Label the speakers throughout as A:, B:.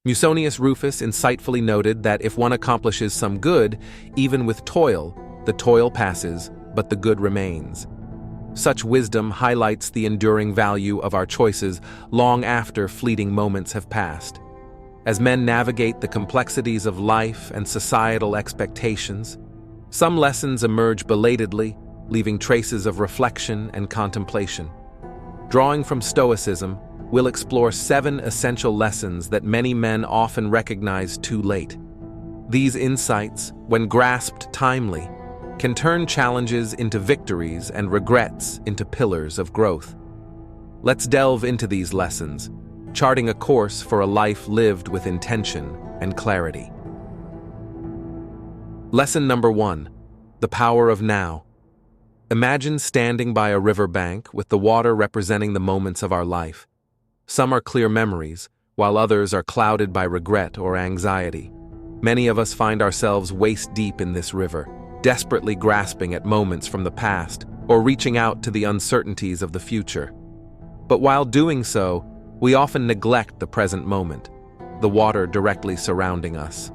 A: Musonius Rufus insightfully noted that if one accomplishes some good, even with toil, the toil passes, but the good remains. Such wisdom highlights the enduring value of our choices long after fleeting moments have passed. As men navigate the complexities of life and societal expectations, some lessons emerge belatedly, leaving traces of reflection and contemplation. Drawing from Stoicism, we'll explore 7 essential lessons that many men often recognize too late. These insights, when grasped timely, can turn challenges into victories and regrets into pillars of growth. Let's delve into these lessons, charting a course for a life lived with intention and clarity. Lesson number 1: the power of now. Imagine standing by a river bank with the water representing the moments of our life. Some are clear memories, while others are clouded by regret or anxiety. Many of us find ourselves waist-deep in this river, desperately grasping at moments from the past or reaching out to the uncertainties of the future. But while doing so, we often neglect the present moment, the water directly surrounding us.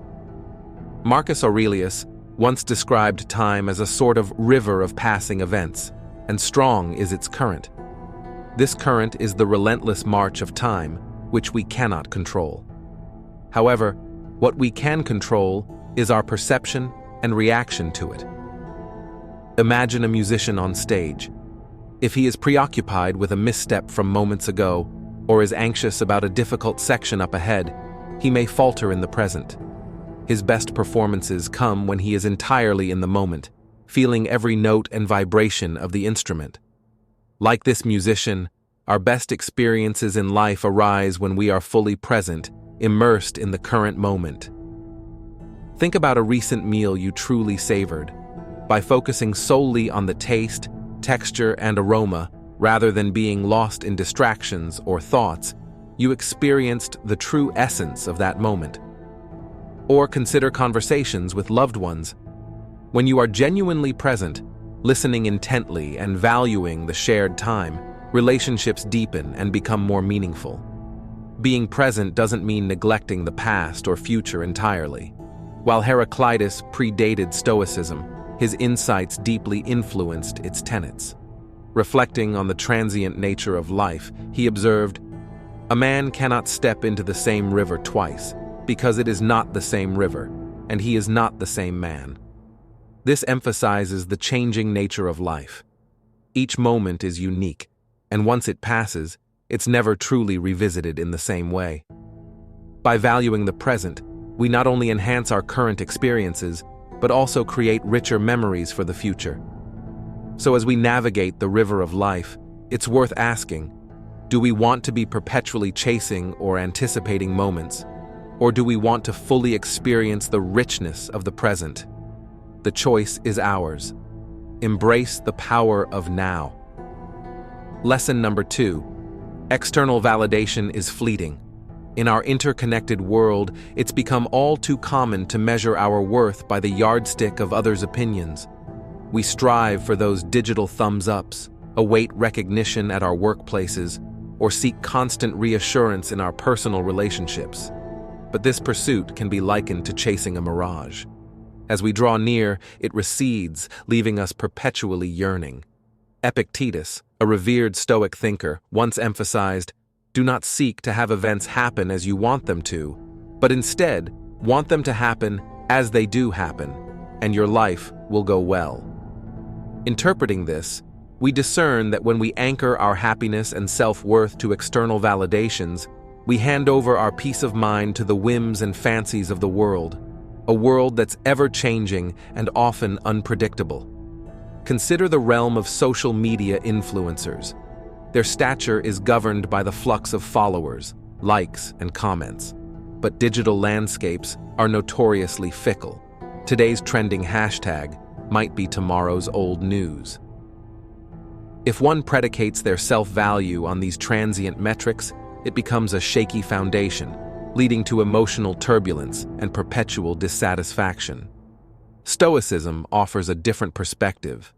A: Marcus Aurelius once described time as a sort of river of passing events, and strong is its current. This current is the relentless march of time, which we cannot control. However, what we can control is our perception and reaction to it. Imagine a musician on stage. If he is preoccupied with a misstep from moments ago, or is anxious about a difficult section up ahead, he may falter in the present. His best performances come when he is entirely in the moment, feeling every note and vibration of the instrument. Like this musician, our best experiences in life arise when we are fully present, immersed in the current moment. Think about a recent meal you truly savored. By focusing solely on the taste, texture, and aroma, rather than being lost in distractions or thoughts, you experienced the true essence of that moment. Or consider conversations with loved ones. When you are genuinely present, listening intently and valuing the shared time, relationships deepen and become more meaningful. Being present doesn't mean neglecting the past or future entirely. While Heraclitus predated Stoicism, his insights deeply influenced its tenets. Reflecting on the transient nature of life, he observed, "A man cannot step into the same river twice, because it is not the same river, and he is not the same man." This emphasizes the changing nature of life. Each moment is unique, and once it passes, it's never truly revisited in the same way. By valuing the present, we not only enhance our current experiences, but also create richer memories for the future. So as we navigate the river of life, it's worth asking, do we want to be perpetually chasing or anticipating moments, or do we want to fully experience the richness of the present? The choice is ours. Embrace the power of now. Lesson number 2: external validation is fleeting. In our interconnected world, it's become all too common to measure our worth by the yardstick of others' opinions. We strive for those digital thumbs-ups, await recognition at our workplaces, or seek constant reassurance in our personal relationships. But this pursuit can be likened to chasing a mirage. As we draw near, it recedes, leaving us perpetually yearning. Epictetus, a revered Stoic thinker, once emphasized, "Do not seek to have events happen as you want them to, but instead want them to happen as they do happen, and your life will go well." Interpreting this, we discern that when we anchor our happiness and self-worth to external validations, we hand over our peace of mind to the whims and fancies of the world, a world that's ever-changing and often unpredictable. Consider the realm of social media influencers. Their stature is governed by the flux of followers, likes, and comments. But digital landscapes are notoriously fickle. Today's trending hashtag might be tomorrow's old news. If one predicates their self-value on these transient metrics, it becomes a shaky foundation, leading to emotional turbulence and perpetual dissatisfaction. Stoicism offers a different perspective.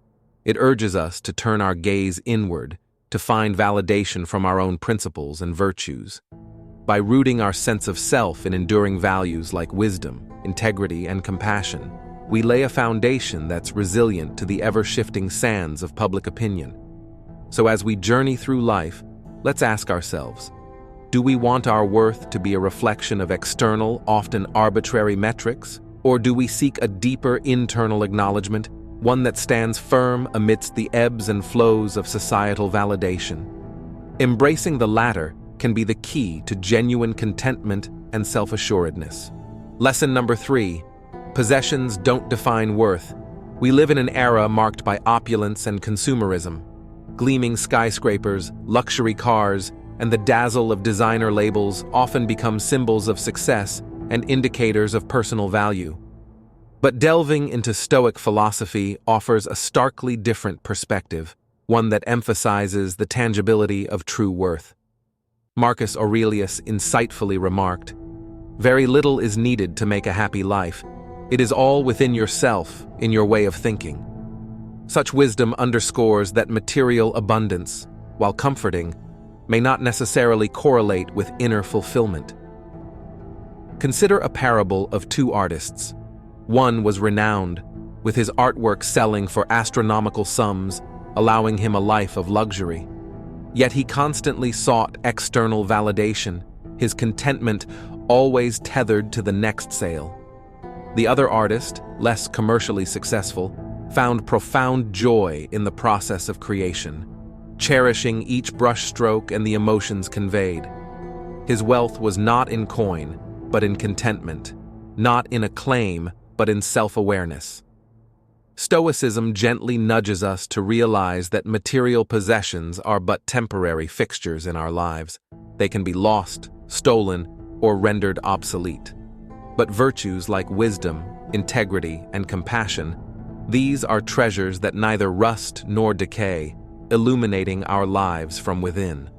A: It urges us to turn our gaze inward, to find validation from our own principles and virtues. By rooting our sense of self in enduring values like wisdom, integrity, and compassion, we lay a foundation that's resilient to the ever-shifting sands of public opinion. So as we journey through life, let's ask ourselves, do we want our worth to be a reflection of external, often arbitrary metrics? Or do we seek a deeper internal acknowledgement, one that stands firm amidst the ebbs and flows of societal validation? Embracing the latter can be the key to genuine contentment and self-assuredness. Lesson number 3: possessions don't define worth. We live in an era marked by opulence and consumerism. Gleaming skyscrapers, luxury cars, and the dazzle of designer labels often become symbols of success and indicators of personal value. But delving into Stoic philosophy offers a starkly different perspective, one that emphasizes the tangibility of true worth. Marcus Aurelius insightfully remarked, "Very little is needed to make a happy life. It is all within yourself, in your way of thinking." Such wisdom underscores that material abundance, while comforting, may not necessarily correlate with inner fulfillment. Consider a parable of two artists. One was renowned, with his artwork selling for astronomical sums, allowing him a life of luxury. Yet he constantly sought external validation, his contentment always tethered to the next sale. The other artist, less commercially successful, found profound joy in the process of creation, cherishing each brushstroke and the emotions conveyed. His wealth was not in coin, but in contentment, not in acclaim, but in self-awareness. Stoicism gently nudges us to realize that material possessions are but temporary fixtures in our lives. They can be lost, stolen, or rendered obsolete. But virtues like wisdom, integrity, and compassion, these are treasures that neither rust nor decay, illuminating our lives from within.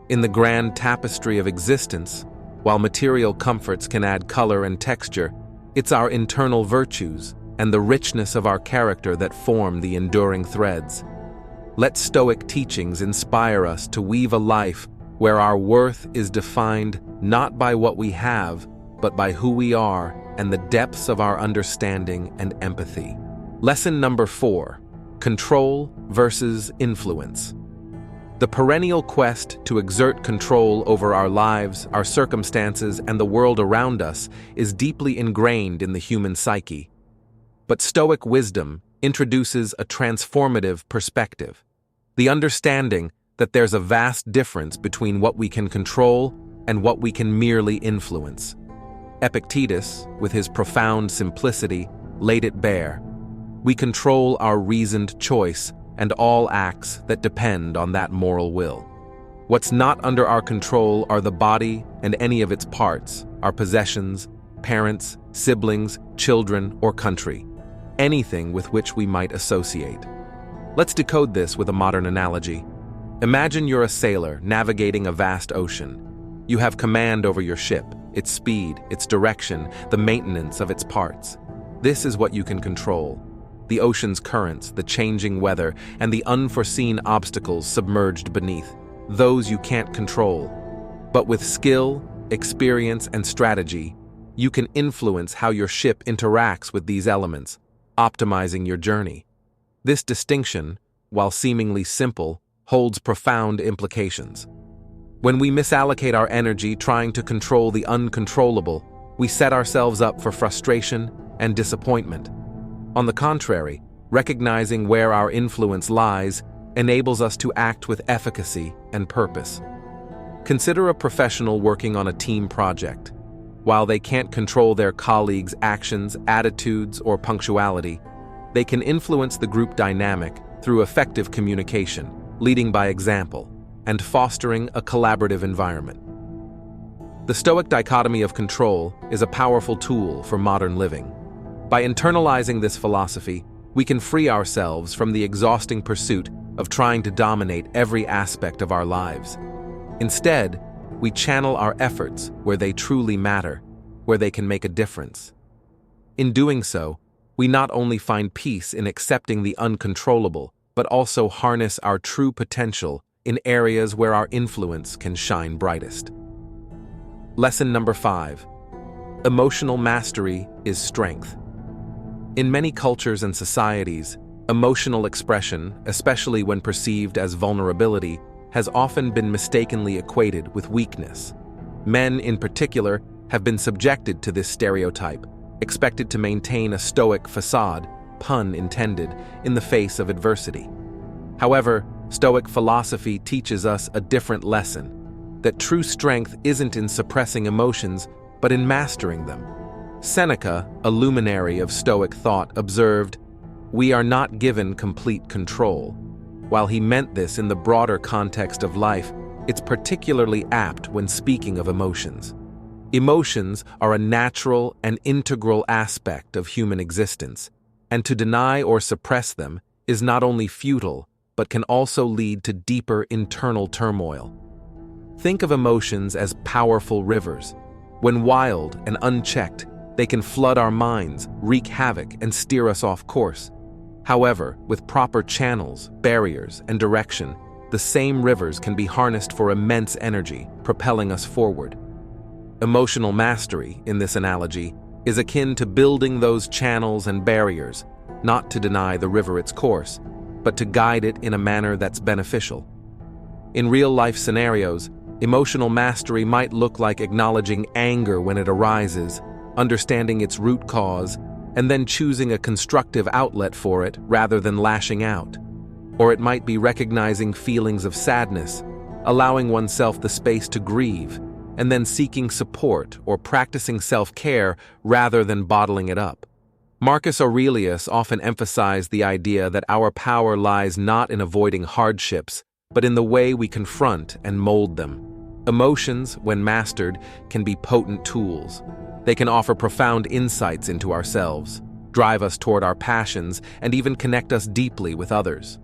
A: In the grand tapestry of existence, while material comforts can add color and texture, it's our internal virtues and the richness of our character that form the enduring threads. Let Stoic teachings inspire us to weave a life where our worth is defined not by what we have, but by who we are and the depths of our understanding and empathy. Lesson number 4: control versus influence. The perennial quest to exert control over our lives, our circumstances, and the world around us is deeply ingrained in the human psyche. But Stoic wisdom introduces a transformative perspective, the understanding that there's a vast difference between what we can control and what we can merely influence. Epictetus, with his profound simplicity, laid it bare. We control our reasoned choice and all acts that depend on that moral will. What's not under our control are the body and any of its parts, our possessions, parents, siblings, children, or country, anything with which we might associate. Let's decode this with a modern analogy. Imagine you're a sailor navigating a vast ocean. You have command over your ship, its speed, its direction, the maintenance of its parts. This is what you can control: the ocean's currents, the changing weather, and the unforeseen obstacles submerged beneath. Those you can't control. But with skill, experience, and strategy, you can influence how your ship interacts with these elements, optimizing your journey. This distinction, while seemingly simple, holds profound implications. When we misallocate our energy trying to control the uncontrollable, we set ourselves up for frustration and disappointment. On the contrary, recognizing where our influence lies enables us to act with efficacy and purpose. Consider a professional working on a team project. While they can't control their colleagues' actions, attitudes, or punctuality, they can influence the group dynamic through effective communication, leading by example, and fostering a collaborative environment. The Stoic dichotomy of control is a powerful tool for modern living. By internalizing this philosophy, we can free ourselves from the exhausting pursuit of trying to dominate every aspect of our lives. Instead, we channel our efforts where they truly matter, where they can make a difference. In doing so, we not only find peace in accepting the uncontrollable, but also harness our true potential in areas where our influence can shine brightest. Lesson number 5. Emotional mastery is strength. In many cultures and societies, emotional expression, especially when perceived as vulnerability, has often been mistakenly equated with weakness. Men, in particular, have been subjected to this stereotype, expected to maintain a stoic facade, pun intended, in the face of adversity. However, Stoic philosophy teaches us a different lesson, that true strength isn't in suppressing emotions, but in mastering them. Seneca, a luminary of Stoic thought, observed, "We are not given complete control." While he meant this in the broader context of life, it's particularly apt when speaking of emotions. Emotions are a natural and integral aspect of human existence, and to deny or suppress them is not only futile, but can also lead to deeper internal turmoil. Think of emotions as powerful rivers. When wild and unchecked, they can flood our minds, wreak havoc, and steer us off course. However, with proper channels, barriers, and direction, the same rivers can be harnessed for immense energy, propelling us forward. Emotional mastery, in this analogy, is akin to building those channels and barriers, not to deny the river its course, but to guide it in a manner that's beneficial. In real-life scenarios, emotional mastery might look like acknowledging anger when it arises, understanding its root cause, and then choosing a constructive outlet for it rather than lashing out. Or it might be recognizing feelings of sadness, allowing oneself the space to grieve, and then seeking support or practicing self-care rather than bottling it up. Marcus Aurelius often emphasized the idea that our power lies not in avoiding hardships, but in the way we confront and mold them. Emotions, when mastered, can be potent tools. They can offer profound insights into ourselves, drive us toward our passions, and even connect us deeply with others.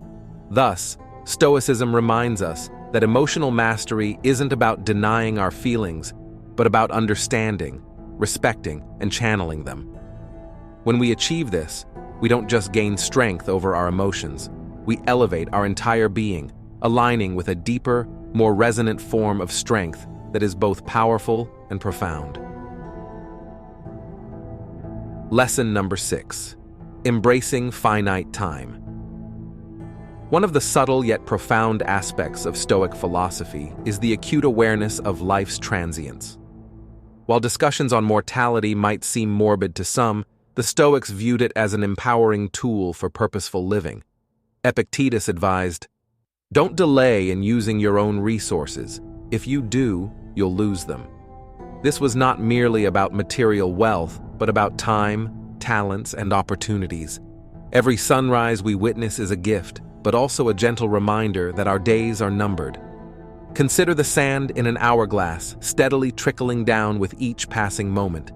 A: Thus, Stoicism reminds us that emotional mastery isn't about denying our feelings, but about understanding, respecting, and channeling them. When we achieve this, we don't just gain strength over our emotions, we elevate our entire being, aligning with a deeper, more resonant form of strength that is both powerful and profound. Lesson number 6. Embracing finite time. One of the subtle yet profound aspects of Stoic philosophy is the acute awareness of life's transience. While discussions on mortality might seem morbid to some, the Stoics viewed it as an empowering tool for purposeful living. Epictetus advised, "Don't delay in using your own resources. If you do, you'll lose them." This was not merely about material wealth, but about time, talents, and opportunities. Every sunrise we witness is a gift, but also a gentle reminder that our days are numbered. Consider the sand in an hourglass, steadily trickling down with each passing moment.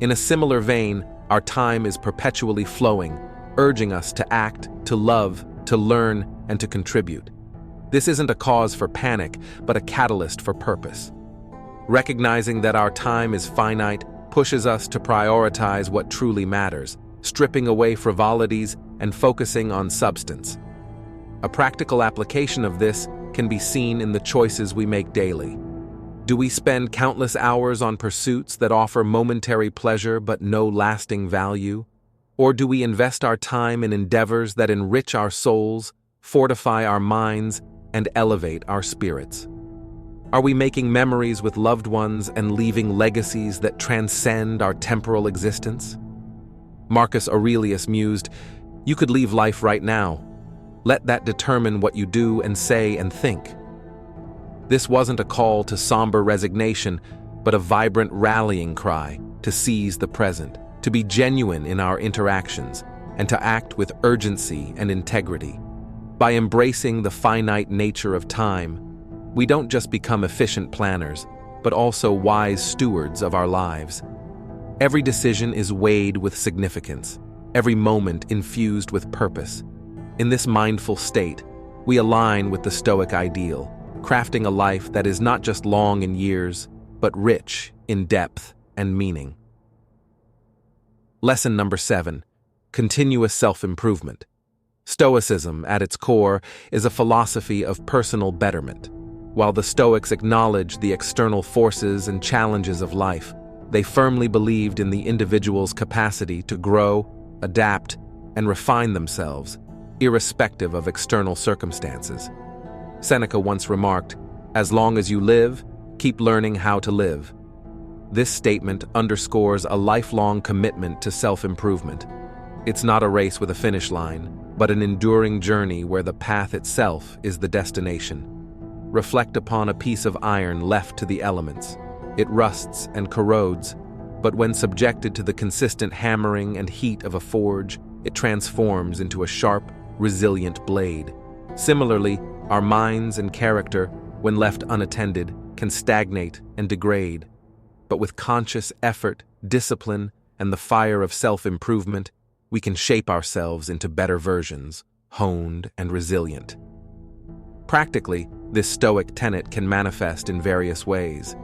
A: In a similar vein, our time is perpetually flowing, urging us to act, to love, to learn, and to contribute. This isn't a cause for panic, but a catalyst for purpose. Recognizing that our time is finite pushes us to prioritize what truly matters, stripping away frivolities and focusing on substance. A practical application of this can be seen in the choices we make daily. Do we spend countless hours on pursuits that offer momentary pleasure but no lasting value? Or do we invest our time in endeavors that enrich our souls, fortify our minds, and elevate our spirits? Are we making memories with loved ones and leaving legacies that transcend our temporal existence? Marcus Aurelius mused, "You could leave life right now. Let that determine what you do and say and think." This wasn't a call to somber resignation, but a vibrant rallying cry to seize the present, to be genuine in our interactions, and to act with urgency and integrity. By embracing the finite nature of time, we don't just become efficient planners, but also wise stewards of our lives. Every decision is weighed with significance, every moment infused with purpose. In this mindful state, we align with the Stoic ideal, crafting a life that is not just long in years, but rich in depth and meaning. Lesson number 7. Continuous self-improvement. Stoicism, at its core, is a philosophy of personal betterment. While the Stoics acknowledged the external forces and challenges of life, they firmly believed in the individual's capacity to grow, adapt, and refine themselves, irrespective of external circumstances. Seneca once remarked, "As long as you live, keep learning how to live." This statement underscores a lifelong commitment to self-improvement. It's not a race with a finish line, but an enduring journey where the path itself is the destination. Reflect upon a piece of iron left to the elements. It rusts and corrodes, but when subjected to the consistent hammering and heat of a forge, it transforms into a sharp, resilient blade. Similarly, our minds and character, when left unattended, can stagnate and degrade. But with conscious effort, discipline, and the fire of self-improvement, we can shape ourselves into better versions, honed and resilient. Practically, this Stoic tenet can manifest in various ways.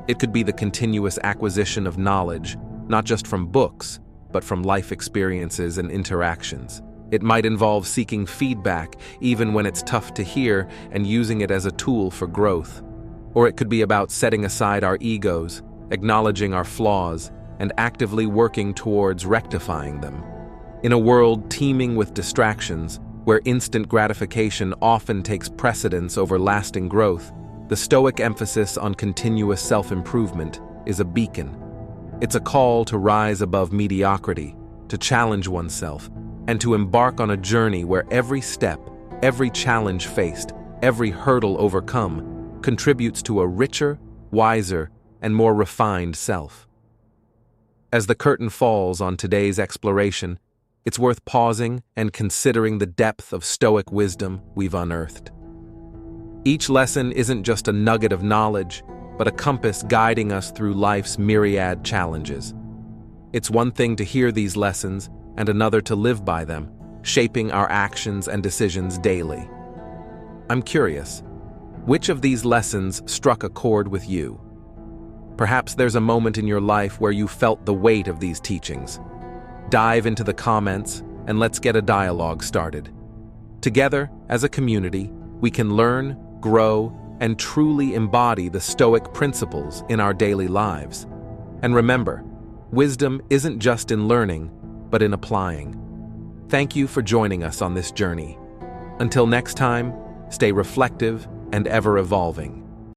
A: It could be the continuous acquisition of knowledge, not just from books, but from life experiences and interactions. It might involve seeking feedback, even when it's tough to hear, and using it as a tool for growth. Or it could be about setting aside our egos, acknowledging our flaws, and actively working towards rectifying them. In a world teeming with distractions, where instant gratification often takes precedence over lasting growth, the Stoic emphasis on continuous self-improvement is a beacon. It's a call to rise above mediocrity, to challenge oneself, and to embark on a journey where every step, every challenge faced, every hurdle overcome contributes to a richer, wiser, and more refined self. As the curtain falls on today's exploration, it's worth pausing and considering the depth of Stoic wisdom we've unearthed. Each lesson isn't just a nugget of knowledge, but a compass guiding us through life's myriad challenges. It's one thing to hear these lessons and another to live by them, shaping our actions and decisions daily. I'm curious, which of these lessons struck a chord with you? Perhaps there's a moment in your life where you felt the weight of these teachings. Dive into the comments and let's get a dialogue started. Together, as a community, we can learn, grow, and truly embody the Stoic principles in our daily lives. And remember, wisdom isn't just in learning, but in applying. Thank you for joining us on this journey. Until next time, stay reflective and ever evolving.